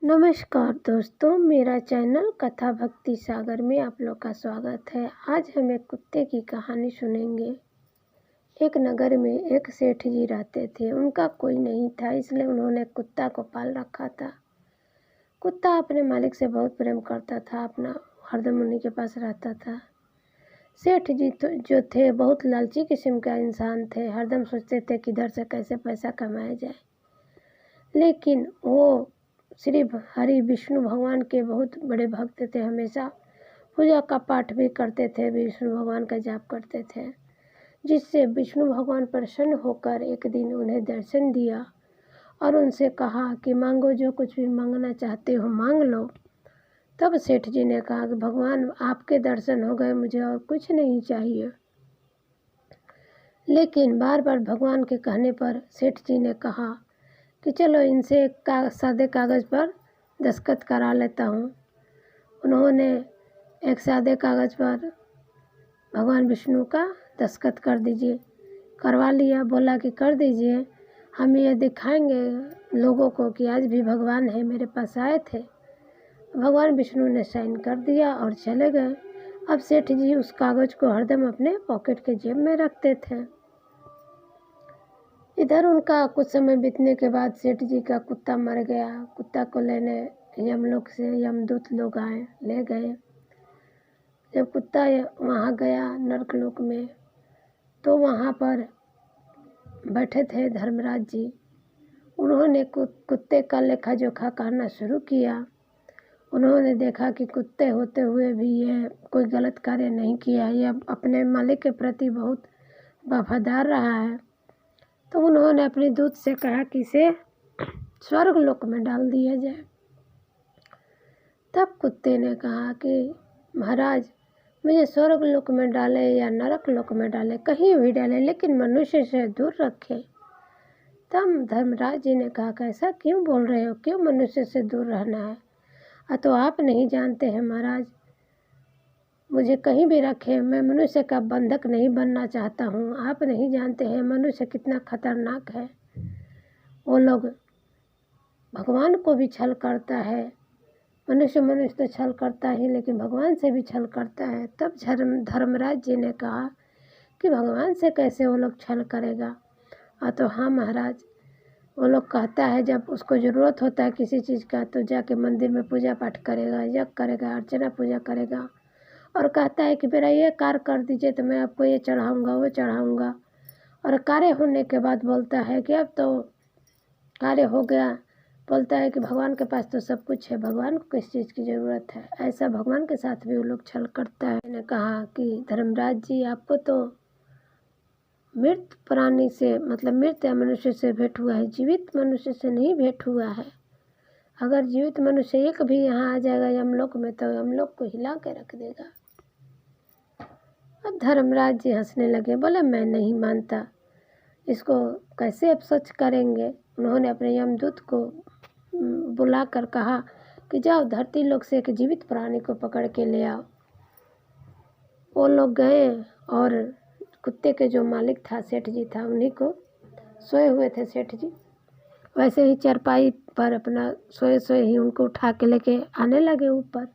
नमस्कार दोस्तों, मेरा चैनल कथा भक्ति सागर में आप लोग का स्वागत है। आज हम एक कुत्ते की कहानी सुनेंगे। एक नगर में एक सेठ जी रहते थे। उनका कोई नहीं था, इसलिए उन्होंने कुत्ता को पाल रखा था। कुत्ता अपने मालिक से बहुत प्रेम करता था, अपना हरदम उन्हीं के पास रहता था। सेठ जी तो जो थे बहुत लालची किस्म का इंसान थे। हरदम सोचते थे किधर से कैसे पैसा कमाया जाए। लेकिन वो श्री हरि विष्णु भगवान के बहुत बड़े भक्त थे। हमेशा पूजा का पाठ भी करते थे, विष्णु भगवान का जाप करते थे, जिससे विष्णु भगवान प्रसन्न होकर एक दिन उन्हें दर्शन दिया और उनसे कहा कि मांगो, जो कुछ भी मांगना चाहते हो मांग लो। तब सेठ जी ने कहा कि भगवान आपके दर्शन हो गए, मुझे और कुछ नहीं चाहिए। लेकिन बार बार भगवान के कहने पर सेठ जी ने कहा कि चलो इनसे सादे कागज़ पर दस्तखत करा लेता हूँ। उन्होंने एक सादे कागज़ पर भगवान विष्णु का दस्तखत कर दीजिए करवा लिया। बोला कि कर दीजिए, हम ये दिखाएंगे लोगों को कि आज भी भगवान है, मेरे पास आए थे। भगवान विष्णु ने साइन कर दिया और चले गए। अब सेठ जी उस कागज़ को हरदम अपने पॉकेट के जेब में रखते थे। इधर उनका कुछ समय बीतने के बाद सेठ जी का कुत्ता मर गया। कुत्ता को लेने यमलोक से यमदूत लोग आए, ले गए। जब कुत्ता वहाँ गया नरकलोक में, तो वहाँ पर बैठे थे धर्मराज जी। उन्होंने कुत्ते का लेखा जोखा करना शुरू किया। उन्होंने देखा कि कुत्ते होते हुए भी ये कोई गलत कार्य नहीं किया, यह अपने मालिक के प्रति बहुत वफादार रहा है। तो उन्होंने अपने दूत से कहा कि इसे स्वर्ग लोक में डाल दिया जाए। तब कुत्ते ने कहा कि महाराज, मुझे स्वर्ग लोक में डाले या नरक लोक में डाले, कहीं भी डाले, लेकिन मनुष्य से दूर रखे। तब धर्मराज जी ने कहा कि ऐसा क्यों बोल रहे हो, क्यों मनुष्य से दूर रहना है? तो आप नहीं जानते हैं महाराज, मुझे कहीं भी रखे, मैं मनुष्य का बंधक नहीं बनना चाहता हूँ। आप नहीं जानते हैं मनुष्य कितना खतरनाक है। वो लोग भगवान को भी छल करता है। मनुष्य तो छल करता ही, लेकिन भगवान से भी छल करता है। तब धर्मराज जी ने कहा कि भगवान से कैसे वो लोग छल करेगा? तो हाँ महाराज, वो लोग कहता है जब उसको ज़रूरत होता है किसी चीज़ का तो जाके मंदिर में पूजा पाठ करेगा, यज्ञ करेगा, अर्चना पूजा करेगा, और कहता है कि मेरा ये कार्य कर दीजिए तो मैं आपको ये चढ़ाऊँगा, वो चढ़ाऊँगा। और कार्य होने के बाद बोलता है कि अब तो कार्य हो गया, बोलता है कि भगवान के पास तो सब कुछ है, भगवान को किस चीज़ की ज़रूरत है। ऐसा भगवान के साथ भी वो लोग छल करता है। मैंने कहा कि धर्मराज जी, आपको तो मृत प्राणी से मतलब मृत या मनुष्य से भेंट हुआ है, जीवित मनुष्य से नहीं भेंट हुआ है। अगर जीवित मनुष्य एक भी यहाँ आ जाएगा यमलोक में तो यमलोक को हिला के रख देगा। अब धर्मराज जी हंसने लगे, बोले मैं नहीं मानता, इसको कैसे अब सच करेंगे। उन्होंने अपने यमदूत को बुलाकर कहा कि जाओ धरती लोक से एक जीवित प्राणी को पकड़ के ले आओ। वो लोग गए और कुत्ते के जो मालिक था, सेठ जी था, उन्हीं को सोए हुए थे सेठ जी, वैसे ही चारपाई पर अपना सोए सोए ही उनको उठा के लेके आने लगे ऊपर।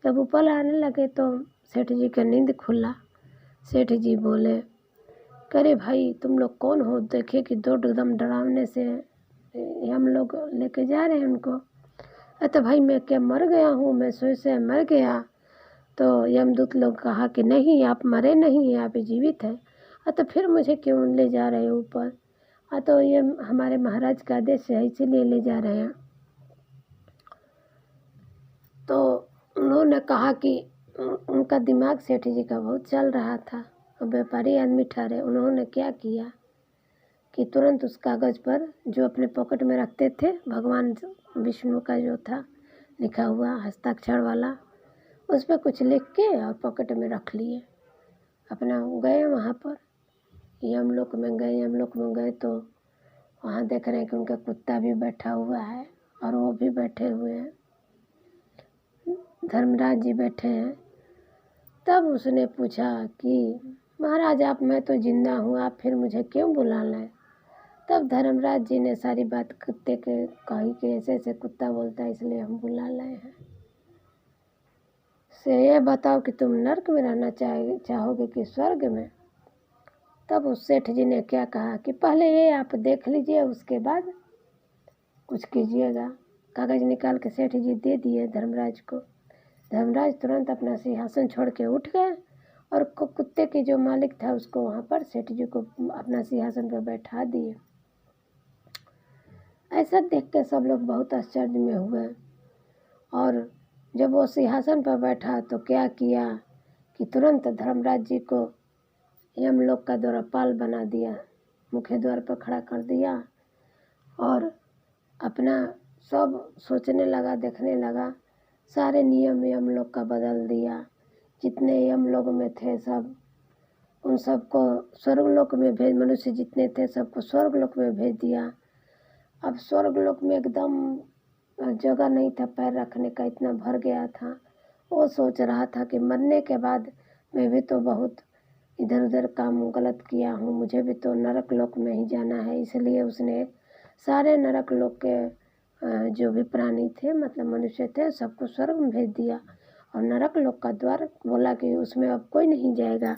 जब ऊपर आने लगे तो सेठ जी का नींद खुला। सेठ जी बोले, अरे भाई तुम लोग कौन हो? देखे कि दो एकदम डरावने से हम लोग लेके जा रहे हैं उनको। तो भाई मैं क्या मर गया हूँ? मैं सोए से मर गया? तो यमदूत लोग कहा कि नहीं, आप मरे नहीं, आप जीवित हैं। तो फिर मुझे क्यों ले जा रहे हो ऊपर? तो ये हमारे महाराज का आदेश है, इसीलिए ले जा रहे हैं। तो उन्होंने कहा कि उनका दिमाग सेठ जी का बहुत चल रहा था, व्यापारी आदमी ठहरे। उन्होंने क्या किया कि तुरंत उस कागज़ पर जो अपने पॉकेट में रखते थे, भगवान विष्णु का जो था लिखा हुआ हस्ताक्षर वाला, उस पर कुछ लिख के और पॉकेट में रख लिए। अपना गए वहाँ पर यमलोक में गए। यमलोक में गए तो वहाँ देख रहे हैं कि उनका कुत्ता भी बैठा हुआ है और वो भी बैठे हुए हैं, धर्मराज जी बैठे हैं। तब उसने पूछा कि महाराज आप, मैं तो जिंदा हूँ, आप फिर मुझे क्यों बुला लाए? तब धर्मराज जी ने सारी बात कुत्ते के कही कि ऐसे ऐसे कुत्ता बोलता है इसलिए हम बुला लाए हैं। से ये बताओ कि तुम नरक में रहना चाहोगे कि स्वर्ग में। तब उस सेठ जी ने क्या कहा कि पहले ये आप देख लीजिए, उसके बाद कुछ कीजिएगा। कागज निकाल के सेठ जी दे दिए धर्मराज को। धर्मराज तुरंत अपना सिंहासन छोड़ के उठ गए और कुत्ते के जो मालिक था उसको वहाँ पर सेठ जी को अपना सिंहासन पर बैठा दिए। ऐसा देख के सब लोग बहुत आश्चर्य में हुए और जब वो सिंहासन पर बैठा तो क्या किया कि तुरंत धर्मराज जी को यमलोक का द्वारपाल बना दिया, मुख्य द्वार पर खड़ा कर दिया और अपना सब सोचने लगा, देखने लगा। सारे नियम यमलोक का बदल दिया। जितने यमलोक में थे सब, उन सबको स्वर्गलोक में भेज, मनुष्य जितने थे सबको स्वर्गलोक में भेज दिया। अब स्वर्गलोक में एकदम जगह नहीं था पैर रखने का, इतना भर गया था। वो सोच रहा था कि मरने के बाद मैं भी तो बहुत इधर उधर काम गलत किया हूँ, मुझे भी तो नरक लोक में ही जाना है। इसलिए उसने सारे नरक लोक के जो भी प्राणी थे, मतलब मनुष्य थे, सबको स्वर्ग में भेज दिया और नरक लोक का द्वार बोला कि उसमें अब कोई नहीं जाएगा,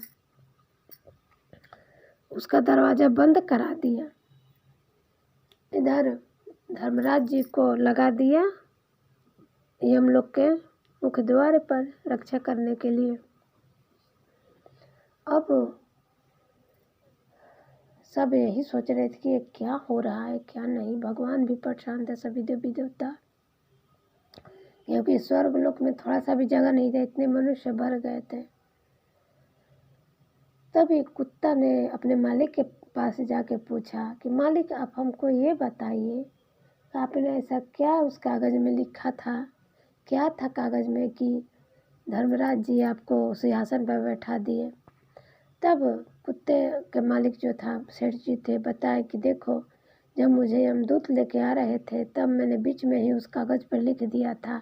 उसका दरवाज़ा बंद करा दिया। इधर धर्मराज जी को लगा दिया यमलोक के मुख्य द्वार पर रक्षा करने के लिए। अब सब यही सोच रहे थे कि ये क्या हो रहा है क्या नहीं। भगवान भी परेशान थे, सभी देवी देवता, क्योंकि स्वर्गलोक में थोड़ा सा भी जगह नहीं था, इतने मनुष्य भर गए थे। तब एक कुत्ता ने अपने मालिक के पास जाके पूछा कि मालिक आप हमको ये बताइए, आपने ऐसा क्या उस कागज़ में लिखा था, क्या था कागज़ में कि धर्मराज जी आपको सिंहासन पर बैठा दिए। तब कुत्ते के मालिक जो था सेठ जी थे, बताए कि देखो जब मुझे यमदूत लेके आ रहे थे तब मैंने बीच में ही उस कागज़ पर लिख दिया था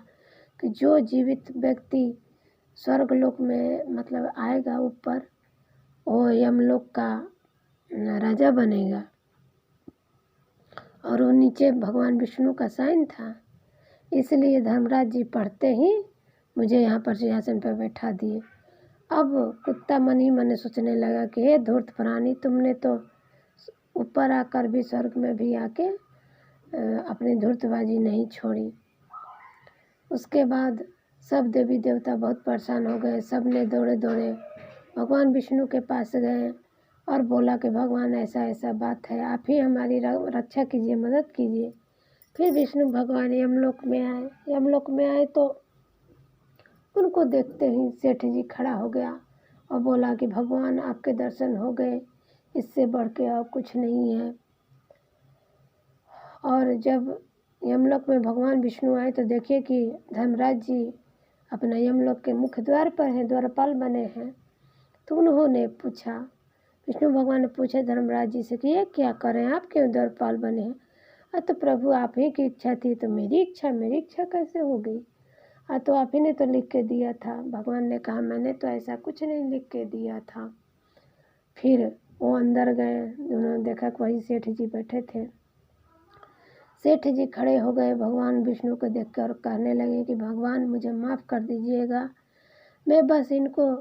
कि जो जीवित व्यक्ति स्वर्गलोक में मतलब आएगा ऊपर, वो यमलोक का राजा बनेगा। और वो नीचे भगवान विष्णु का साइन था, इसलिए धर्मराज जी पढ़ते ही मुझे यहाँ पर सिंहासन पर बैठा दिए। अब कुत्ता मन ही मन सोचने लगा कि हे धूर्त प्राणी, तुमने तो ऊपर आकर भी स्वर्ग में भी आके अपनी धूर्तबाजी नहीं छोड़ी। उसके बाद सब देवी देवता बहुत परेशान हो गए। सब ने दौड़े दौड़े भगवान विष्णु के पास गए और बोला कि भगवान ऐसा ऐसा बात है, आप ही हमारी रक्षा कीजिए, मदद कीजिए। फिर विष्णु भगवान यमलोक में आए। यमलोक में आए तो उनको देखते ही सेठ जी खड़ा हो गया और बोला कि भगवान आपके दर्शन हो गए, इससे बढ़ के और कुछ नहीं है। और जब यमलोक में भगवान विष्णु आए तो देखिए कि धर्मराज जी अपना यमलोक के मुख्य द्वार पर हैं, द्वारपाल बने हैं। तो उन्होंने पूछा, विष्णु भगवान ने पूछा धर्मराज जी से कि ये क्या करें, आप क्यों द्वारपाल बने हैं। तो प्रभु आप ही की इच्छा थी तो मेरी इच्छा कैसे हो गई। तो आप ही ने तो लिख के दिया था। भगवान ने कहा मैंने तो ऐसा कुछ नहीं लिख के दिया था। फिर वो अंदर गए, उन्होंने देखा कि वही सेठ जी बैठे थे। सेठ जी खड़े हो गए भगवान विष्णु को देखकर और कहने लगे कि भगवान मुझे माफ़ कर दीजिएगा, मैं बस इनको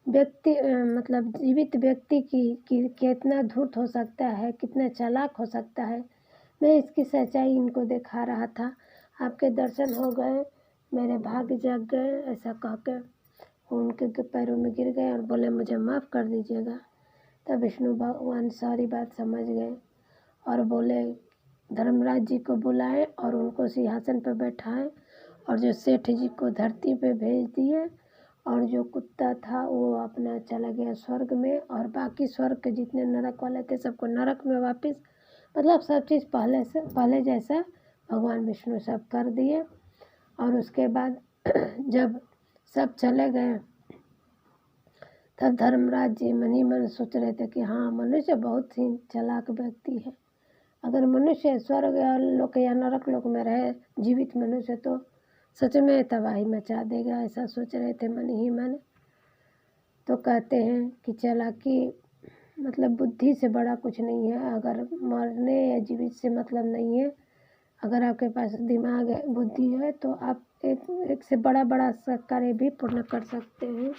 व्यक्ति मतलब जीवित व्यक्ति की कितना धूर्त हो सकता है, कितना चालाक हो सकता है, मैं इसकी सच्चाई इनको दिखा रहा था। आपके दर्शन हो गए, मेरे भाग्य जग गए। ऐसा कह के उनके पैरों में गिर गए और बोले मुझे माफ़ कर दीजिएगा। तब विष्णु भगवान सारी बात समझ गए और बोले धर्मराज जी को बुलाए और उनको सिंहासन पर बैठाए और जो सेठ जी को धरती पे भेज दिए और जो कुत्ता था वो अपना चला गया स्वर्ग में और बाकी स्वर्ग के जितने नरक वाले थे सबको नरक में वापस, मतलब सब चीज़ पहले जैसा भगवान विष्णु सब कर दिए। और उसके बाद जब सब चले गए तब धर्मराज जी मन ही मन सोच रहे थे कि हाँ मनुष्य बहुत ही चालाक व्यक्ति है, अगर मनुष्य स्वर्ग लोक या नरक लोक में रहे जीवित मनुष्य तो सच में तबाही मचा देगा, ऐसा सोच रहे थे मन ही मन। तो कहते हैं कि चालाकी मतलब बुद्धि से बड़ा कुछ नहीं है। अगर मरने या जीवित से मतलब नहीं है। अगर आपके पास दिमाग है, बुद्धि है, तो आप एक से बड़ा सा कार्य भी पूर्ण कर सकते हैं।